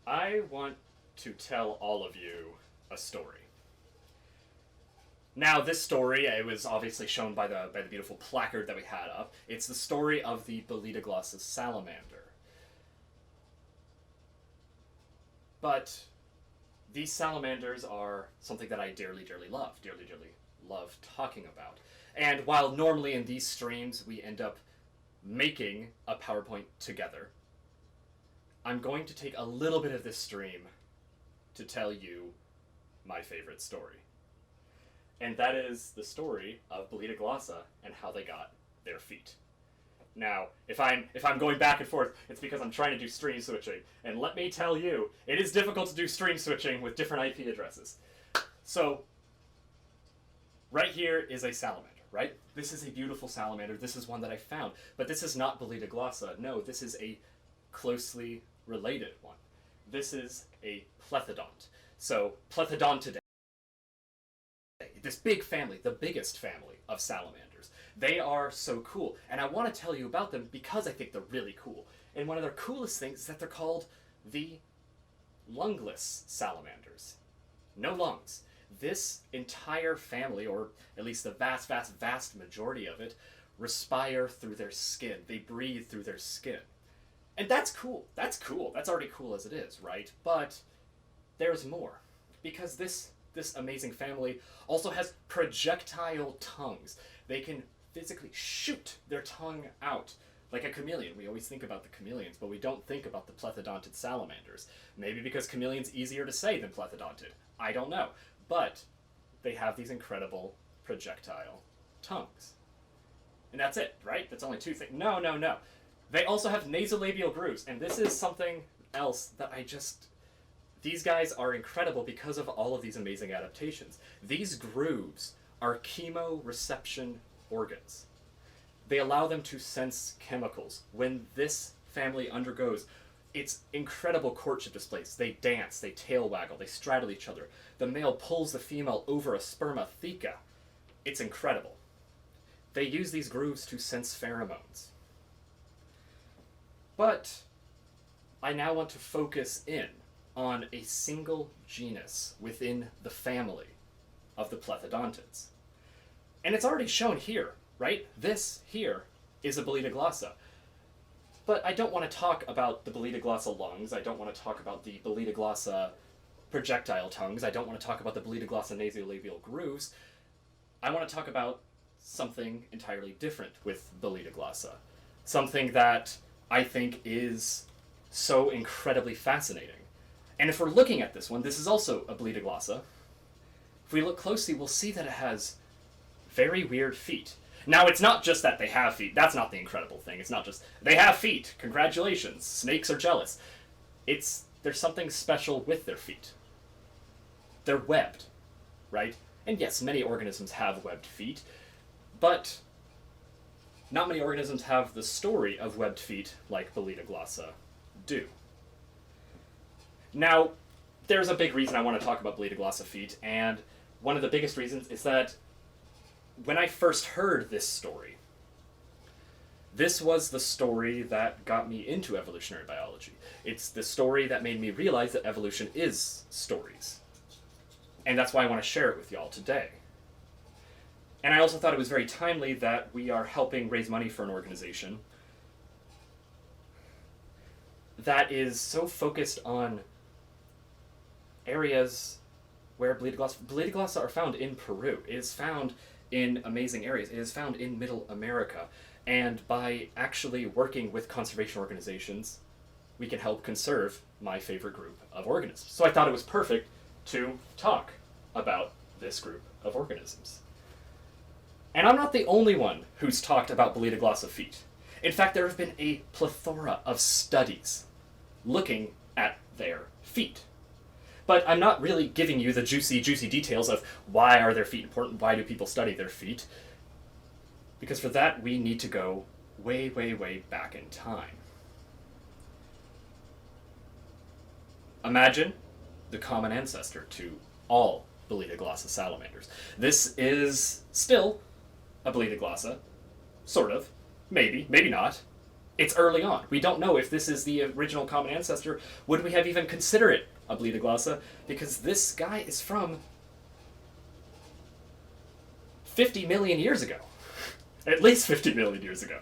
I want to tell all of you a story. Now, this story, it was obviously shown by the beautiful placard that we had up. It's the story of the Bolitoglossa salamander. But these salamanders are something that I dearly love talking about. And while normally in these streams we end up making a PowerPoint together, I'm going to take a little bit of this stream to tell you my favorite story. And that is the story of Bolitoglossa and how they got their feet. Now, if I'm going back and forth, it's because I'm trying to do stream switching. And let me tell you, it is difficult to do stream switching with different IP addresses. So, right here is a salamander, right? This is a beautiful salamander. This is one that I found. But this is not Bolitoglossa. No, this is a closely related one. This is a Plethodont. So, Plethodontidae, this big family, the biggest family of salamanders. They are so cool, and I want to tell you about them because I think they're really cool. And one of their coolest things is that they're called the Lungless Salamanders. No lungs. This entire family, or at least the vast majority of it, respire through their skin. They breathe through their skin. And that's cool. That's cool. That's already cool as it is, right? But there's more. Because this amazing family also has projectile tongues. They can physically shoot their tongue out like a chameleon. We always think about the chameleons, but we don't think about the plethodontid salamanders. Maybe because chameleon's easier to say than plethodontid. I don't know. But they have these incredible projectile tongues. And that's it, right? That's only two things. No. They also have nasolabial grooves, and this is something else that these guys are incredible because of all of these amazing adaptations. These grooves are chemoreception organs. They allow them to sense chemicals. When this family undergoes its incredible courtship displays, they dance, they tail waggle, they straddle each other. The male pulls the female over a spermatheca. It's incredible. They use these grooves to sense pheromones. But I now want to focus in on a single genus within the family of the plethodontids. And it's already shown here, right? This here is a Bolitoglossa. But I don't want to talk about the Bolitoglossa lungs. I don't want to talk about the Bolitoglossa projectile tongues. I don't want to talk about the Bolitoglossa nasolabial grooves. I want to talk about something entirely different with Bolitoglossa. Something that I think is so incredibly fascinating. And if we're looking at this one, this is also a Bolitoglossa. If we look closely, we'll see that it has very weird feet. Now, it's not just that they have feet. That's not the incredible thing. It's not just, they have feet. Congratulations. Snakes are jealous. There's something special with their feet. They're webbed, right? And yes, many organisms have webbed feet, but not many organisms have the story of webbed feet like Bolitoglossa do. Now, there's a big reason I want to talk about Bolitoglossa feet, and one of the biggest reasons is that when I first heard this story, this was the story that got me into evolutionary biology. It's the story that made me realize that evolution is stories. And that's why I want to share it with y'all today. And I also thought it was very timely that we are helping raise money for an organization that is so focused on areas where Bolitoglossa are found in Peru. It is found in amazing areas. It is found in Middle America. And by actually working with conservation organizations, we can help conserve my favorite group of organisms. So I thought it was perfect to talk about this group of organisms. And I'm not the only one who's talked about Bolitoglossa feet. In fact, there have been a plethora of studies looking at their feet. But I'm not really giving you the juicy details of why are their feet important, why do people study their feet, because for that we need to go way back in time. Imagine the common ancestor to all Bolitoglossa salamanders. This is still a Bolitoglossa, sort of, maybe not. It's early on. We don't know if this is the original common ancestor. Would we have even considered it a Bolitoglossa? Because this guy is from 50 million years ago. At least 50 million years ago.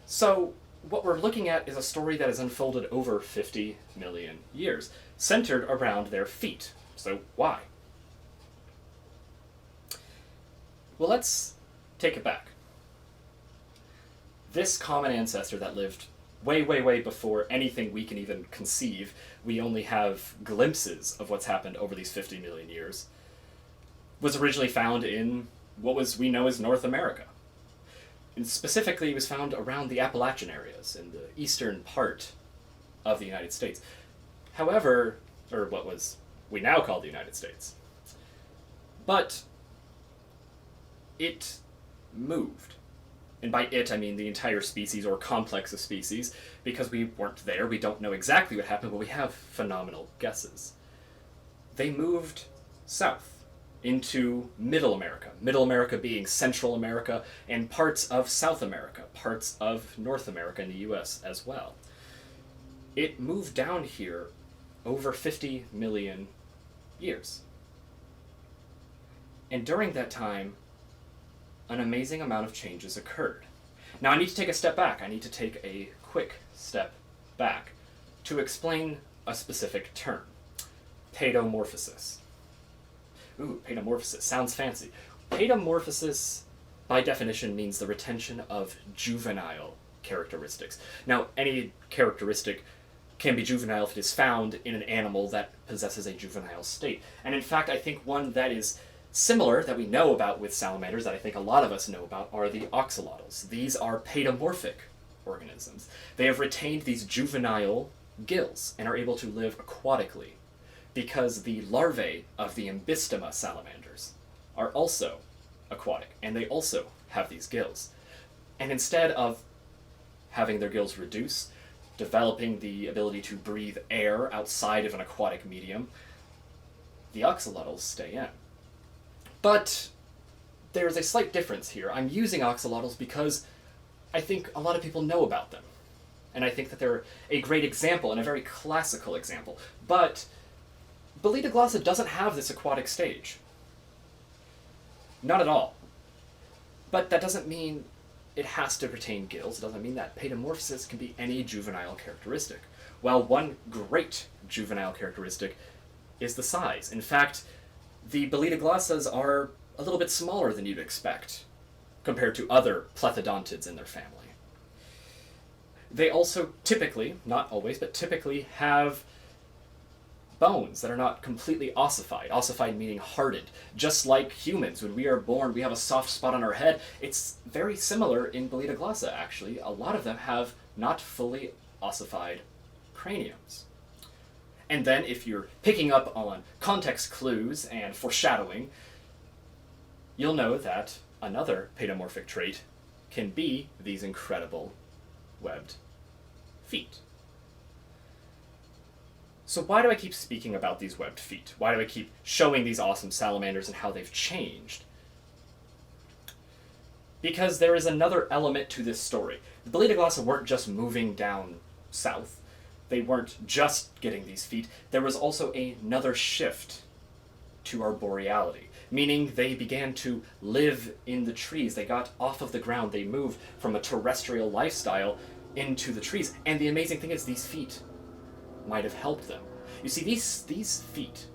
So what we're looking at is a story that has unfolded over 50 million years, centered around their feet. So why? Well, let's take it back. This common ancestor that lived way, way, way before anything we can even conceive, we only have glimpses of what's happened over these 50 million years, was originally found in what we know as North America. And specifically, it was found around the Appalachian areas in the eastern part of the United States. However, or what we now call the United States. But it moved. And by it, I mean the entire species or complex of species, because we weren't there, we don't know exactly what happened, but we have phenomenal guesses. They moved south into Middle America being Central America, and parts of South America, parts of North America and the US as well. It moved down here over 50 million years. And during that time, an amazing amount of changes occurred. Now I need to take a step back. I need to take a quick step back to explain a specific term. Paedomorphosis. Ooh, paedomorphosis. Sounds fancy. Paedomorphosis, by definition, means the retention of juvenile characteristics. Now, any characteristic can be juvenile if it is found in an animal that possesses a juvenile state. And in fact, I think one that is similar, that we know about with salamanders, that I think a lot of us know about, are the oxalotls. These are paedomorphic organisms. They have retained these juvenile gills and are able to live aquatically, because the larvae of the Ambystoma salamanders are also aquatic, and they also have these gills. And instead of having their gills reduce, developing the ability to breathe air outside of an aquatic medium, the oxalotls stay in. But there's a slight difference here. I'm using oxalotls because I think a lot of people know about them. And I think that they're a great example, and a very classical example. But Bolitoglossa doesn't have this aquatic stage. Not at all. But that doesn't mean it has to retain gills. It doesn't mean that paedomorphosis can be any juvenile characteristic. Well, one great juvenile characteristic is the size. In fact, the Bolitoglossas are a little bit smaller than you'd expect compared to other plethodontids in their family. They also typically, not always, but typically have bones that are not completely ossified. Ossified meaning hardened. Just like humans, when we are born, we have a soft spot on our head. It's very similar in Bolitoglossa, actually. A lot of them have not fully ossified craniums. And then, if you're picking up on context clues and foreshadowing, you'll know that another paedomorphic trait can be these incredible webbed feet. So why do I keep speaking about these webbed feet? Why do I keep showing these awesome salamanders and how they've changed? Because there is another element to this story. The Bolitoglossa weren't just moving down south. They weren't just getting these feet. There was also another shift to arboreality, meaning they began to live in the trees. They got off of the ground. They moved from a terrestrial lifestyle into the trees. And the amazing thing is these feet might have helped them. You see, these feet,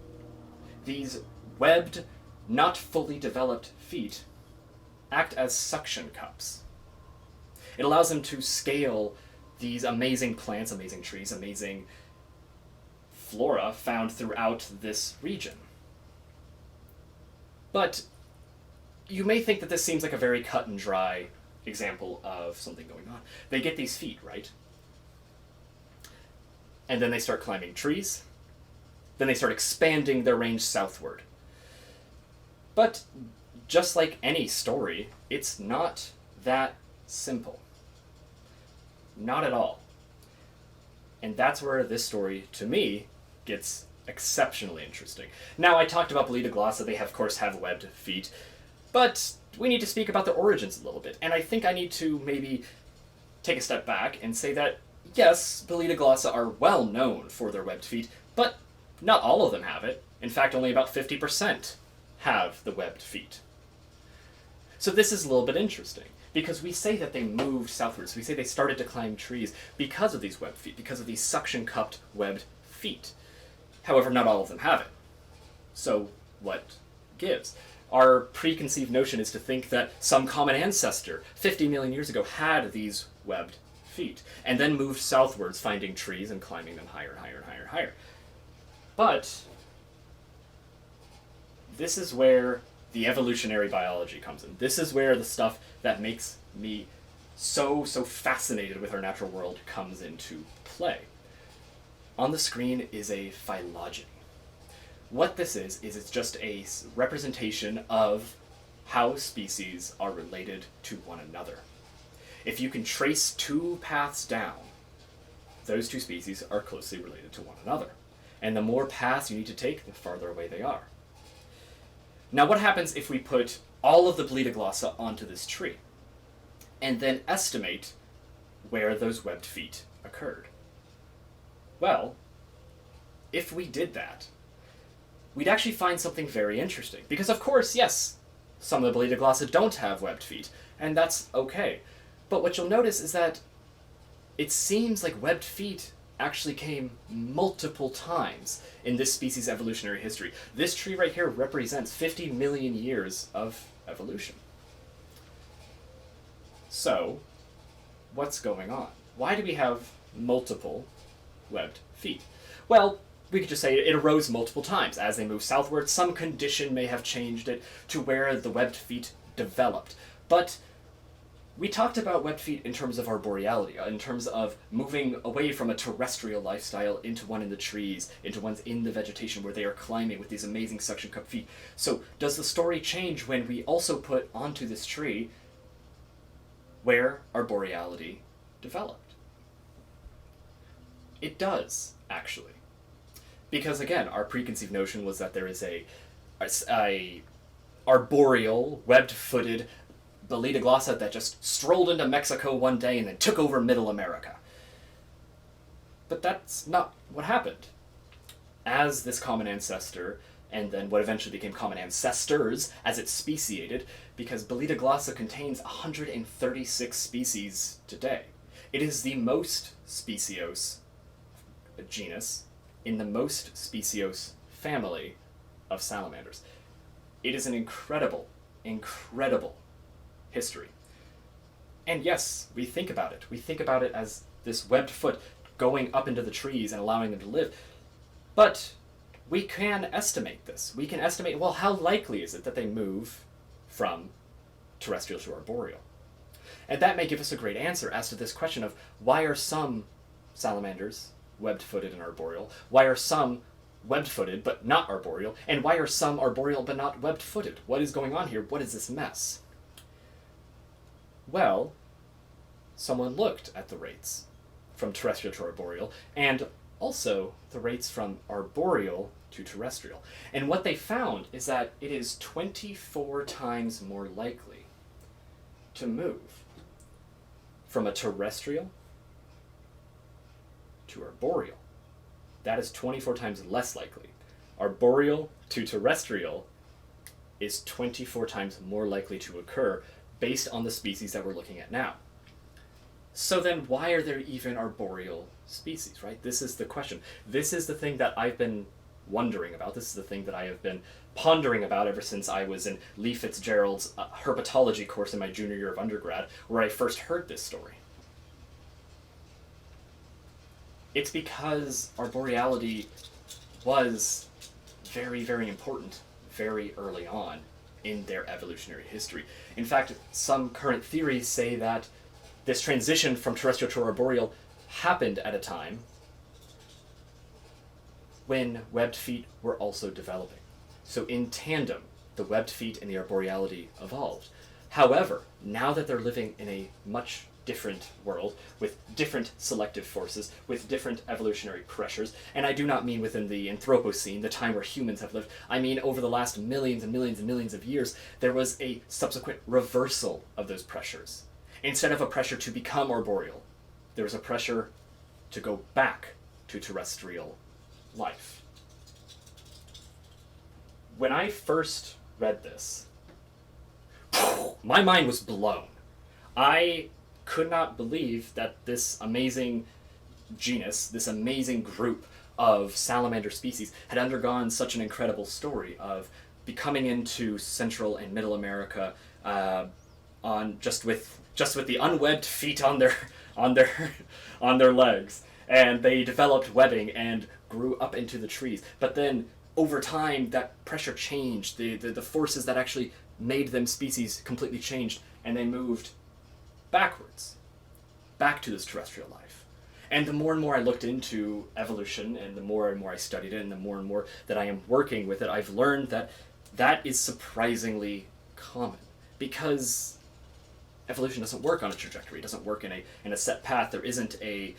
these webbed, not fully developed feet, act as suction cups. It allows them to scale these amazing plants, amazing trees, amazing flora found throughout this region. But you may think that this seems like a very cut and dry example of something going on. They get these feet, right? And then they start climbing trees. Then they start expanding their range southward. But just like any story, it's not that simple. Not at all. And that's where this story, to me, gets exceptionally interesting. Now, I talked about Bolitoglossa. They, of course, have webbed feet. But we need to speak about their origins a little bit. And I think I need to maybe take a step back and say that, yes, Bolitoglossa are well known for their webbed feet, but not all of them have it. In fact, only about 50% have the webbed feet. So this is a little bit interesting, because we say that they moved southwards. We say they started to climb trees because of these webbed feet, because of these suction-cupped webbed feet. However, not all of them have it. So what gives? Our preconceived notion is to think that some common ancestor 50 million years ago had these webbed feet, and then moved southwards, finding trees and climbing them higher and higher and higher and higher. But this is where the evolutionary biology comes in. This is where the stuff that makes me so fascinated with our natural world comes into play. On the screen is a phylogeny. What this is it's just a representation of how species are related to one another. If you can trace two paths down, those two species are closely related to one another. And the more paths you need to take, the farther away they are. Now what happens if we put all of the Bolitoglossa onto this tree, and then estimate where those webbed feet occurred? Well, if we did that, we'd actually find something very interesting. Because of course, yes, some of the Bolitoglossa don't have webbed feet, and that's okay. But what you'll notice is that it seems like webbed feet actually came multiple times in this species' evolutionary history. This tree right here represents 50 million years of evolution. So, what's going on? Why do we have multiple webbed feet? Well, we could just say it arose multiple times. As they moved southward, some condition may have changed it to where the webbed feet developed. But we talked about webbed feet in terms of arboreality, in terms of moving away from a terrestrial lifestyle into one in the trees, into ones in the vegetation where they are climbing with these amazing suction-cup feet. So does the story change when we also put onto this tree where arboreality developed? It does, actually. Because again, our preconceived notion was that there is a arboreal, webbed-footed Bolitoglossa that just strolled into Mexico one day and then took over Middle America. But that's not what happened. As this common ancestor, and then what eventually became common ancestors as it speciated, because Bolitoglossa contains 136 species today. It is the most speciose genus in the most speciose family of salamanders. It is an incredible, incredible history. And yes, we think about it. We think about it as this webbed foot going up into the trees and allowing them to live. But we can estimate this. We can estimate, well, how likely is it that they move from terrestrial to arboreal? And that may give us a great answer as to this question of why are some salamanders webbed-footed and arboreal? Why are some webbed-footed but not arboreal? And why are some arboreal but not webbed-footed? What is going on here? What is this mess? Well, someone looked at the rates from terrestrial to arboreal, and also the rates from arboreal to terrestrial. And what they found is that it is 24 times more likely to move from a terrestrial to arboreal. That is 24 times less likely. Arboreal to terrestrial is 24 times more likely to occur based on the species that we're looking at now. So then why are there even arboreal species, right? This is the question. This is the thing that I've been wondering about. This is the thing that I have been pondering about ever since I was in Lee Fitzgerald's herpetology course in my junior year of undergrad, where I first heard this story. It's because arboreality was very, very important very early on in their evolutionary history. In fact, some current theories say that this transition from terrestrial to arboreal happened at a time when webbed feet were also developing. So in tandem, the webbed feet and the arboreality evolved. However, now that they're living in a much different world, with different selective forces, with different evolutionary pressures, and I do not mean within the Anthropocene, the time where humans have lived, I mean over the last millions and millions and millions of years, there was a subsequent reversal of those pressures. Instead of a pressure to become arboreal, there was a pressure to go back to terrestrial life. When I first read this, my mind was blown. I could not believe that this amazing genus, this amazing group of salamander species had undergone such an incredible story of becoming into Central and Middle America on just with the unwebbed feet on their legs, and they developed webbing and grew up into the trees. But then over time, that pressure changed. The forces that actually made them species completely changed, and they moved backwards, back to this terrestrial life. And the more and more I looked into evolution, and the more I studied it, and the more that I am working with it, I've learned that that is surprisingly common, because evolution doesn't work on a trajectory. It doesn't work in a set path. There isn't a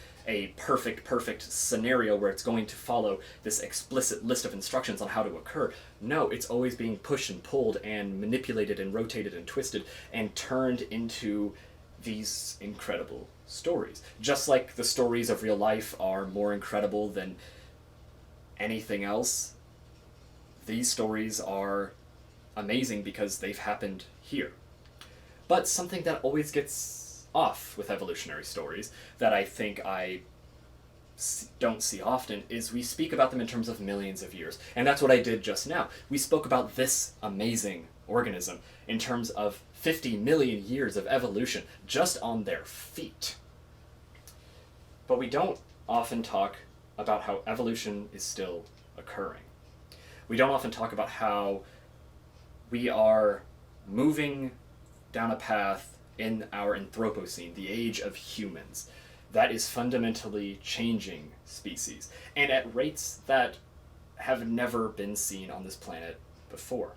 perfect scenario where it's going to follow this explicit list of instructions on how to occur. No, it's always being pushed and pulled and manipulated and rotated and twisted and turned into these incredible stories. Just like the stories of real life are more incredible than anything else, these stories are amazing because they've happened here. But something that always gets off with evolutionary stories that I think I don't see often is we speak about them in terms of millions of years. And that's what I did just now. We spoke about this amazing organism in terms of 50 million years of evolution just on their feet. But we don't often talk about how evolution is still occurring. We don't often talk about how we are moving down a path in our Anthropocene, the age of humans, that is fundamentally changing species, and at rates that have never been seen on this planet before.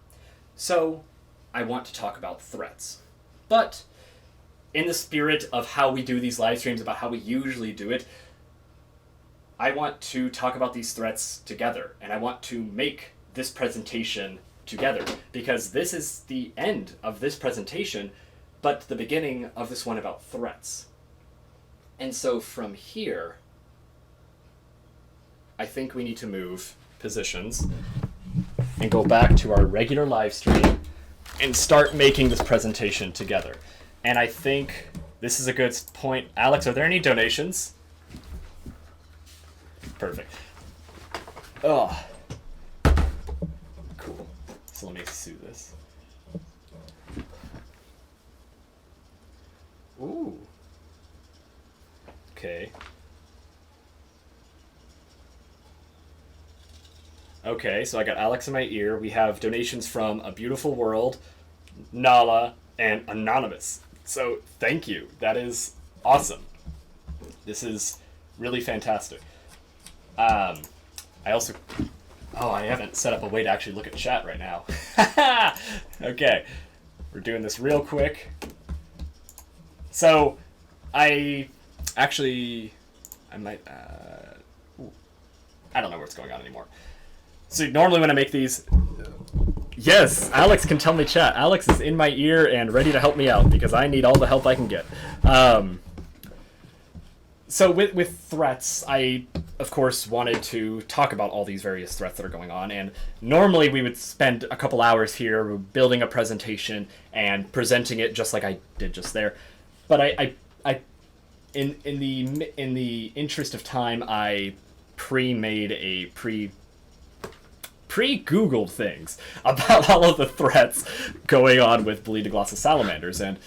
So, I want to talk about threats. But, in the spirit of how we do these live streams, about how we usually do it, I want to talk about these threats together, and I want to make this presentation together, because this is the end of this presentation, but the beginning of this one about threats. And so from here, I think we need to move positions and go back to our regular live stream and start making this presentation together. And I think this is a good point. Alex, are there any donations? Perfect. Oh, cool. So let me see this. Ooh. Okay. Okay, so I got Alex in my ear. We have donations from A Beautiful World, Nala, and Anonymous. So thank you. That is awesome. This is really fantastic. I also... Oh, I haven't set up a way to actually look at chat right now. Okay. We're doing this real quick. So, I might, I don't know what's going on anymore. So normally when I make these, yes, Alex can tell me chat. Alex is in my ear and ready to help me out because I need all the help I can get. So with threats, I, of course, wanted to talk about all these various threats that are going on, and normally we would spend a couple hours here building a presentation and presenting it just like I did just there. But I in the interest of time, I pre-made a pre-Googled things about all of the threats going on with Bolitoglossa Salamanders, and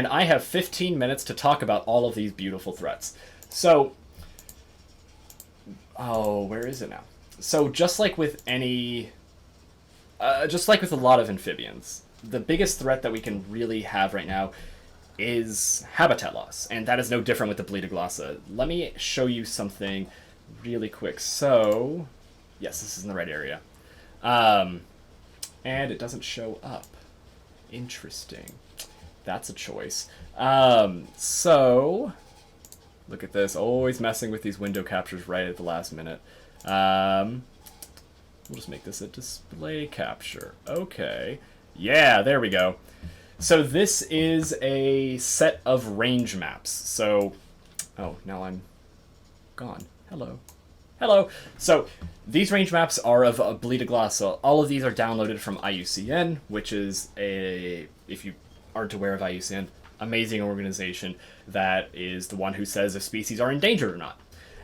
I have 15 minutes to talk about all of these beautiful threats. So, where is it now? So just like with any, just like with a lot of amphibians, the biggest threat that we can really have right now is habitat loss, and that is no different with the Bolitoglossa. Let me show you something really quick. So, yes, this is in the right area. And it doesn't show up. Interesting. That's a choice. So, look at this. Always messing with these window captures right at the last minute. We'll just make this a display capture. Okay. Yeah, there we go. So this is a set of range maps. So, oh, now I'm gone. Hello. Hello. So these range maps are of Bolitoglossa. All of these are downloaded from IUCN, which is if you aren't aware of IUCN, amazing organization that is the one who says if species are endangered or not.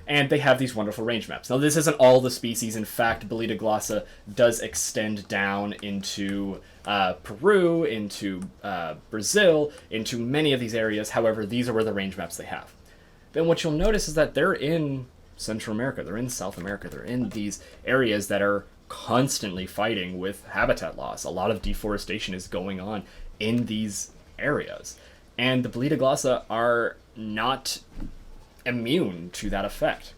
And they have these wonderful range maps. Now, this isn't all the species. In fact, Bolitoglossa does extend down into Peru, into Brazil, into many of these areas. However, these are where the range maps they have. Then what you'll notice is that they're in Central America, they're in South America, they're in these areas that are constantly fighting with habitat loss. A lot of deforestation is going on in these areas. And the Bolitoglossa are not immune to that effect.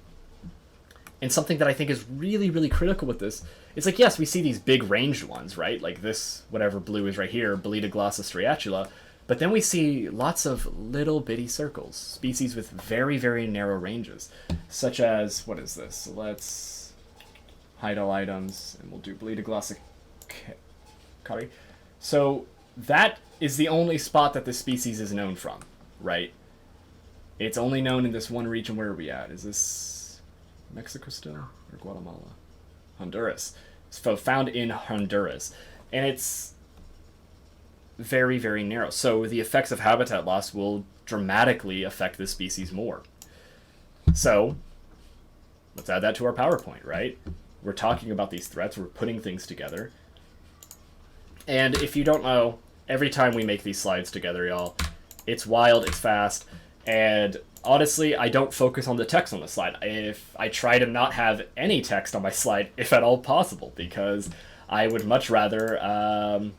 And something that I think is really, really critical with this is, like, yes, we see these big ranged ones, right? Like this, whatever blue is right here, Bolitoglossa striatula. But then we see lots of little bitty circles, species with very, very narrow ranges, such as, what is this? Let's hide all items, and we'll do Bolitoglossa cari. So that is the only spot that this species is known from, right? It's only known in this one region. Where are we at? Is this Mexico still? Or Guatemala? Honduras. So found in Honduras. And it's very, very narrow. So the effects of habitat loss will dramatically affect this species more. So let's add that to our PowerPoint, right? We're talking about these threats. We're putting things together. And if you don't know, every time we make these slides together, y'all, it's wild, it's fast. And honestly, I don't focus on the text on the slide. I try to not have any text on my slide, if at all possible, because I would much rather,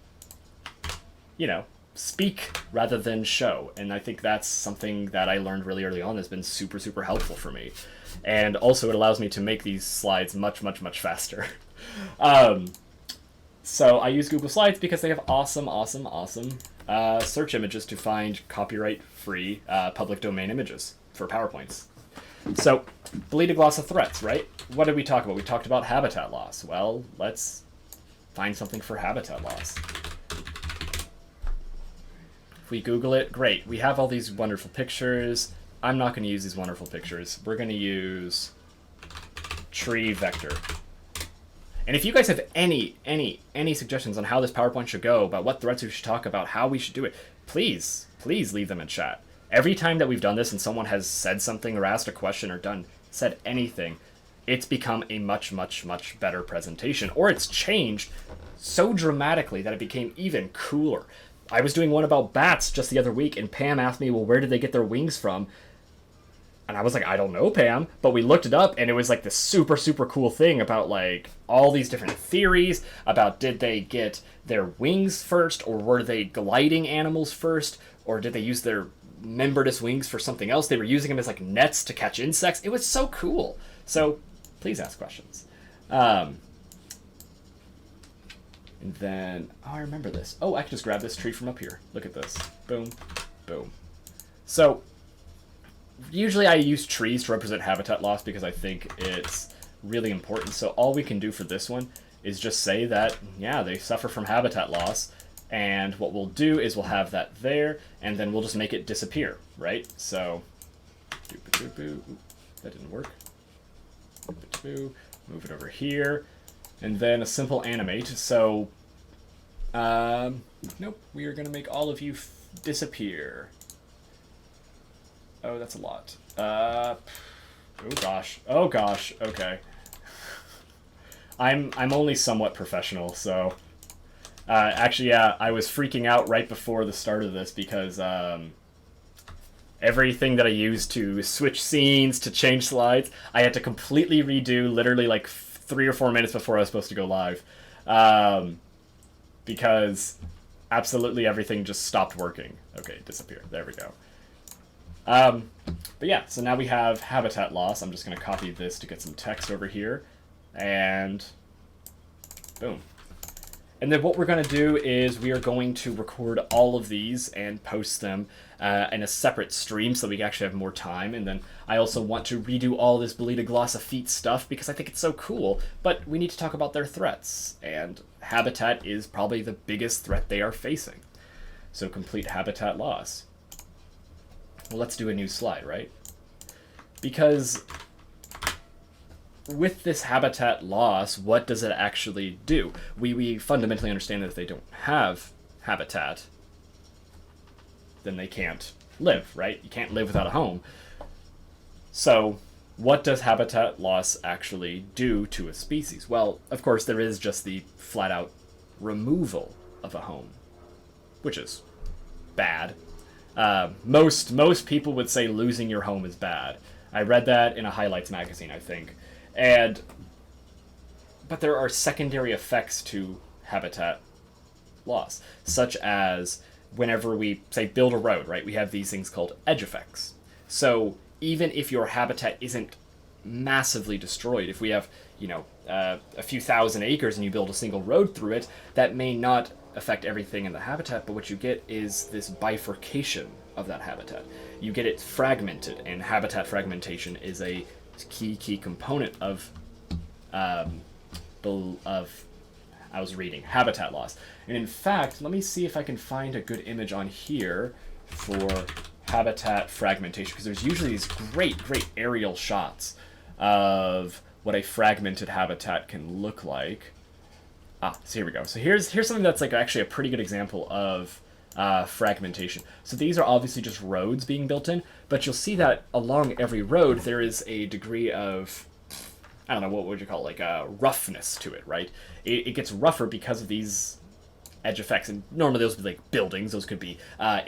speak rather than show. And I think that's something that I learned really early on has been super, super helpful for me. And also it allows me to make these slides much, much, much faster. So I use Google Slides because they have awesome search images to find copyright-free public domain images for PowerPoints. So, Bolitoglossa threats, right? What did we talk about? We talked about habitat loss. Well, let's find something for habitat loss. If we Google it, great. We have all these wonderful pictures. I'm not going to use these wonderful pictures. We're going to use tree vector. And if you guys have any suggestions on how this PowerPoint should go, about what threats we should talk about, how we should do it, please leave them in chat. Every time that we've done this and someone has said something or asked a question or said anything, it's become a much, much, much better presentation. Or it's changed so dramatically that it became even cooler. I was doing one about bats just the other week, and Pam asked me, well, where did they get their wings from? And I was like, I don't know, Pam. But we looked it up, and it was like this super, super cool thing about like all these different theories about did they get their wings first, or were they gliding animals first, or did they use their membranous wings for something else? They were using them as like nets to catch insects. It was so cool. So please ask questions. And then, oh, I remember this. Oh, I can just grab this tree from up here. Look at this. Boom, boom. So usually I use trees to represent habitat loss because I think it's really important. So all we can do for this one is just say that, yeah, they suffer from habitat loss. And what we'll do is we'll have that there, and then we'll just make it disappear, right? So, that didn't work. Move it over here. And then a simple animate. So, nope, we are going to make all of you disappear. Oh, that's a lot. Oh gosh, okay. I'm only somewhat professional, so... actually, yeah, I was freaking out right before the start of this because everything that I used to switch scenes, to change slides, I had to completely redo literally like 3 or 4 minutes before I was supposed to go live. Because absolutely everything just stopped working. Okay, it disappeared. There we go. But yeah, so now we have habitat loss. I'm just going to copy this to get some text over here. And boom. And then what we're going to do is we are going to record all of these and post them in a separate stream so that we can actually have more time. And then I also want to redo all this Bolitoglossa feet stuff because I think it's so cool. But we need to talk about their threats. And habitat is probably the biggest threat they are facing. So complete habitat loss. Well, let's do a new slide, right? Because with this habitat loss, what does it actually do? We fundamentally understand that if they don't have habitat, then they can't live, right? You can't live without a home. So what does habitat loss actually do to a species? Well, of course, there is just the flat-out removal of a home, which is bad. Most people would say losing your home is bad. I read that in a Highlights magazine, I think. But there are secondary effects to habitat loss, such as whenever we, say, build a road, right? We have these things called edge effects. So even if your habitat isn't massively destroyed, if we have, a few thousand acres and you build a single road through it, that may not affect everything in the habitat, but what you get is this bifurcation of that habitat. You get it fragmented, and habitat fragmentation is a key component of habitat loss. And in fact, let me see if I can find a good image on here for habitat fragmentation, because there's usually these great aerial shots of what a fragmented habitat can look like. So here we go. So here's something that's like actually a pretty good example of fragmentation. So these are obviously just roads being built in, but you'll see that along every road there is a degree of, I don't know, what would you call it, like roughness to it, right? It gets rougher because of these edge effects, and normally those would be like buildings, those could be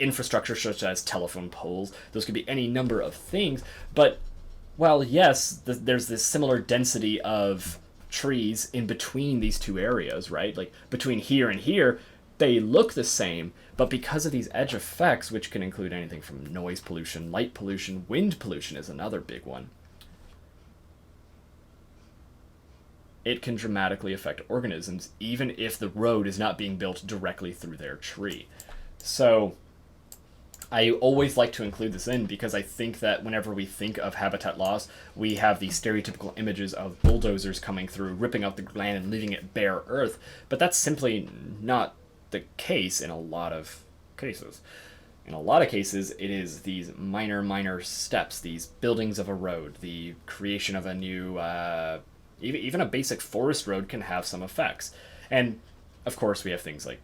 infrastructure such as telephone poles, those could be any number of things, but while yes, there's this similar density of trees in between these two areas, right? Like between here and here, they look the same, but because of these edge effects, which can include anything from noise pollution, light pollution, wind pollution is another big one, it can dramatically affect organisms, even if the road is not being built directly through their tree. So I always like to include this in because I think that whenever we think of habitat loss, we have these stereotypical images of bulldozers coming through, ripping up the land and leaving it bare earth, but that's simply not the case in a lot of cases. In a lot of cases, it is these minor steps, these buildings of a road, the creation of a new, even a basic forest road can have some effects. And of course, we have things like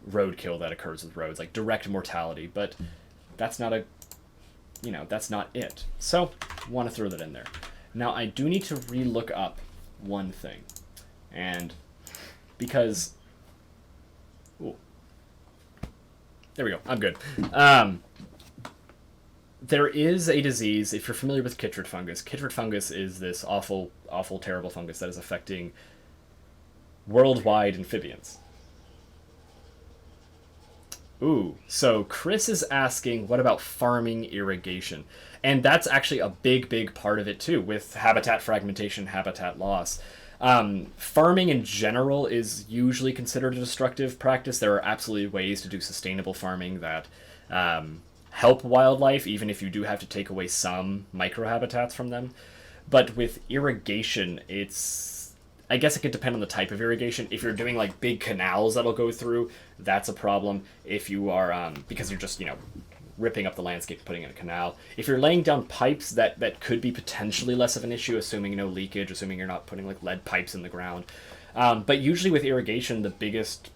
roadkill that occurs with roads, like direct mortality, but that's not that's not it. So, want to throw that in there. Now, I do need to re-look up one thing. And because... Ooh. There we go. I'm good. There is a disease, if you're familiar with Chytrid fungus. Chytrid fungus is this awful, terrible fungus that is affecting worldwide amphibians. Ooh, so Chris is asking, what about farming irrigation? And that's actually a big part of it too, with habitat fragmentation, habitat loss. Farming in general is usually considered a destructive practice. There are absolutely ways to do sustainable farming that help wildlife, even if you do have to take away some microhabitats from them. But with irrigation, I guess it could depend on the type of irrigation. If you're doing like big canals that'll go through, that's a problem. If you are, because you're just, ripping up the landscape and putting in a canal. If you're laying down pipes, that could be potentially less of an issue, assuming no leakage, assuming you're not putting like lead pipes in the ground. But usually with irrigation, the biggest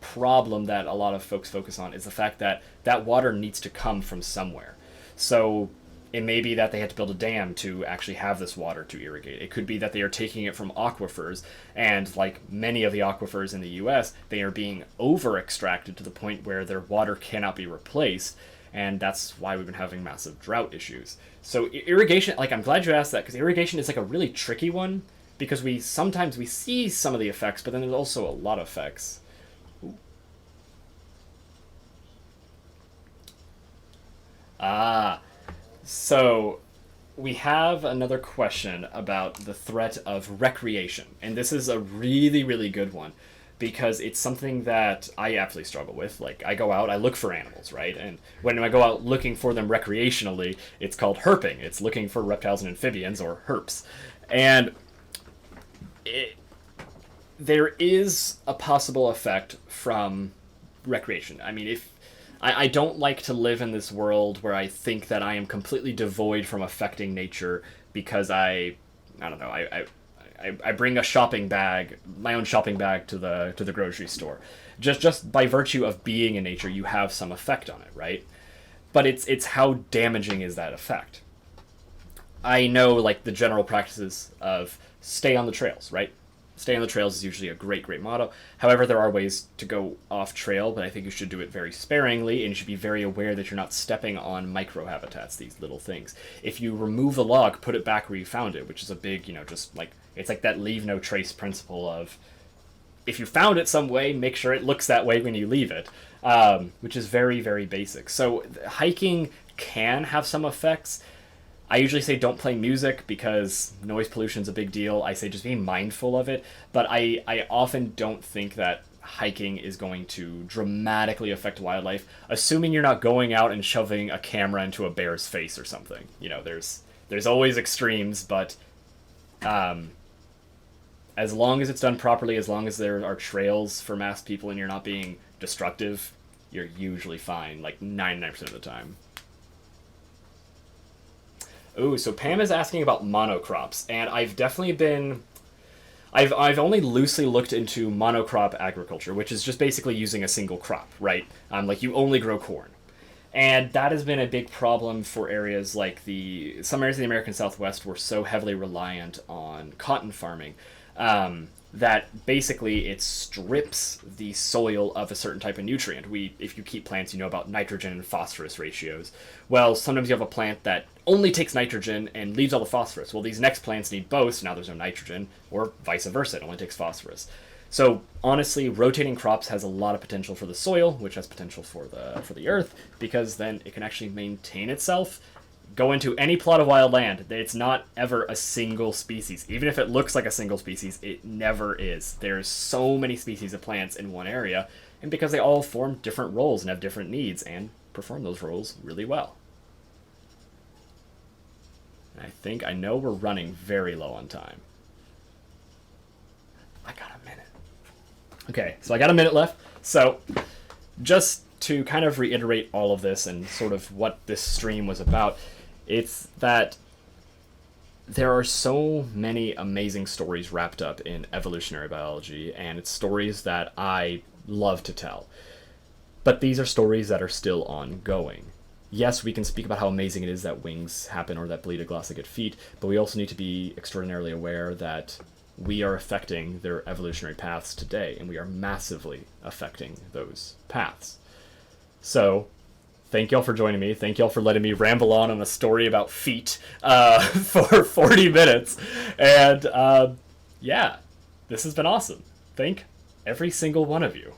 problem that a lot of folks focus on is the fact that that water needs to come from somewhere. So it may be that they had to build a dam to actually have this water to irrigate. It could be that they are taking it from aquifers, and like many of the aquifers in the US, they are being over-extracted to the point where their water cannot be replaced, and that's why we've been having massive drought issues. So irrigation, like, I'm glad you asked that, because irrigation is like a really tricky one, because sometimes we see some of the effects, but then there's also a lot of effects. So we have another question about the threat of recreation. And this is a really good one, because it's something that I absolutely struggle with. Like, I go out, I look for animals, right? And when I go out looking for them recreationally, it's called herping. It's looking for reptiles and amphibians, or herps. And there is a possible effect from recreation. I mean, if I don't like to live in this world where I think that I am completely devoid from affecting nature because I don't know, I bring a shopping bag, my own shopping bag to the grocery store. Just by virtue of being in nature, you have some effect on it, right? But it's how damaging is that effect? I know, like, the general practices of stay on the trails, right? Stay on the trails is usually a great motto. However, there are ways to go off trail, but I think you should do it very sparingly, and you should be very aware that you're not stepping on microhabitats, these little things. If you remove a log, put it back where you found it, which is a big, just like, it's like that leave no trace principle of, if you found it some way, make sure it looks that way when you leave it, which is very basic. So hiking can have some effects. I usually say don't play music because noise pollution is a big deal. I say just be mindful of it, but I often don't think that hiking is going to dramatically affect wildlife, assuming you're not going out and shoving a camera into a bear's face or something. There's always extremes, but as long as it's done properly, as long as there are trails for mass people and you're not being destructive, you're usually fine, like 99% of the time. Ooh, so Pam is asking about monocrops, and I've definitely been... I've only loosely looked into monocrop agriculture, which is just basically using a single crop, right? Like, you only grow corn. And that has been a big problem for areas like some areas of the American Southwest were so heavily reliant on cotton farming that basically it strips the soil of a certain type of nutrient. If you keep plants, you know about nitrogen and phosphorus ratios. Well, sometimes you have a plant that only takes nitrogen and leaves all the phosphorus. Well, these next plants need both, so now there's no nitrogen, or vice versa, it only takes phosphorus. So honestly, rotating crops has a lot of potential for the soil, which has potential for the earth, because then it can actually maintain itself. Go into any plot of wild land, it's not ever a single species. Even if it looks like a single species, it never is. There's so many species of plants in one area, and because they all form different roles and have different needs, and perform those roles really well. And I know we're running very low on time. I got a minute. Okay, so I got a minute left. So, just to kind of reiterate all of this and sort of what this stream was about, it's that there are so many amazing stories wrapped up in evolutionary biology, and it's stories that I love to tell. But these are stories that are still ongoing. Yes, we can speak about how amazing it is that wings happen or that Bolitoglossa get feet, but we also need to be extraordinarily aware that we are affecting their evolutionary paths today, and we are massively affecting those paths. So, thank y'all for joining me. Thank y'all for letting me ramble on a story about feet for 40 minutes. And yeah, this has been awesome. Thank every single one of you.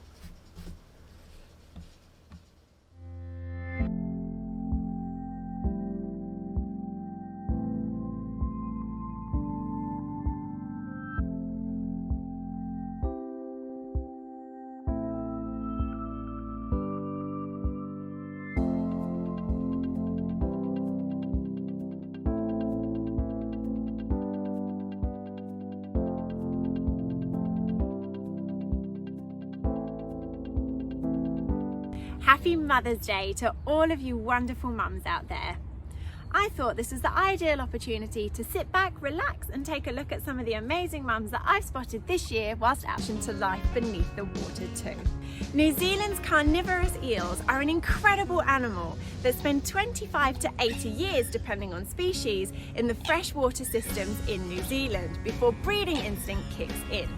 Happy Mother's Day to all of you wonderful mums out there. I thought this was the ideal opportunity to sit back, relax and take a look at some of the amazing mums that I've spotted this year whilst out into life beneath the water too. New Zealand's carnivorous eels are an incredible animal that spend 25 to 80 years, depending on species, in the freshwater systems in New Zealand before breeding instinct kicks in.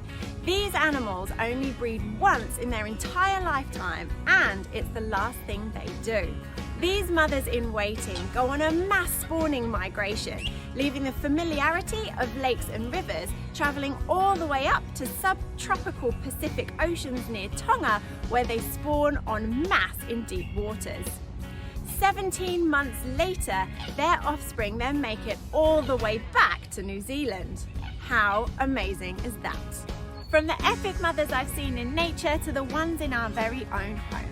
These animals only breed once in their entire lifetime, and it's the last thing they do. These mothers in waiting go on a mass spawning migration, leaving the familiarity of lakes and rivers, travelling all the way up to subtropical Pacific oceans near Tonga, where they spawn en masse in deep waters. 17 months later, their offspring then make it all the way back to New Zealand. How amazing is that? From the epic mothers I've seen in nature to the ones in our very own homes.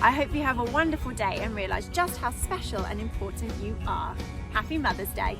I hope you have a wonderful day and realise just how special and important you are. Happy Mother's Day.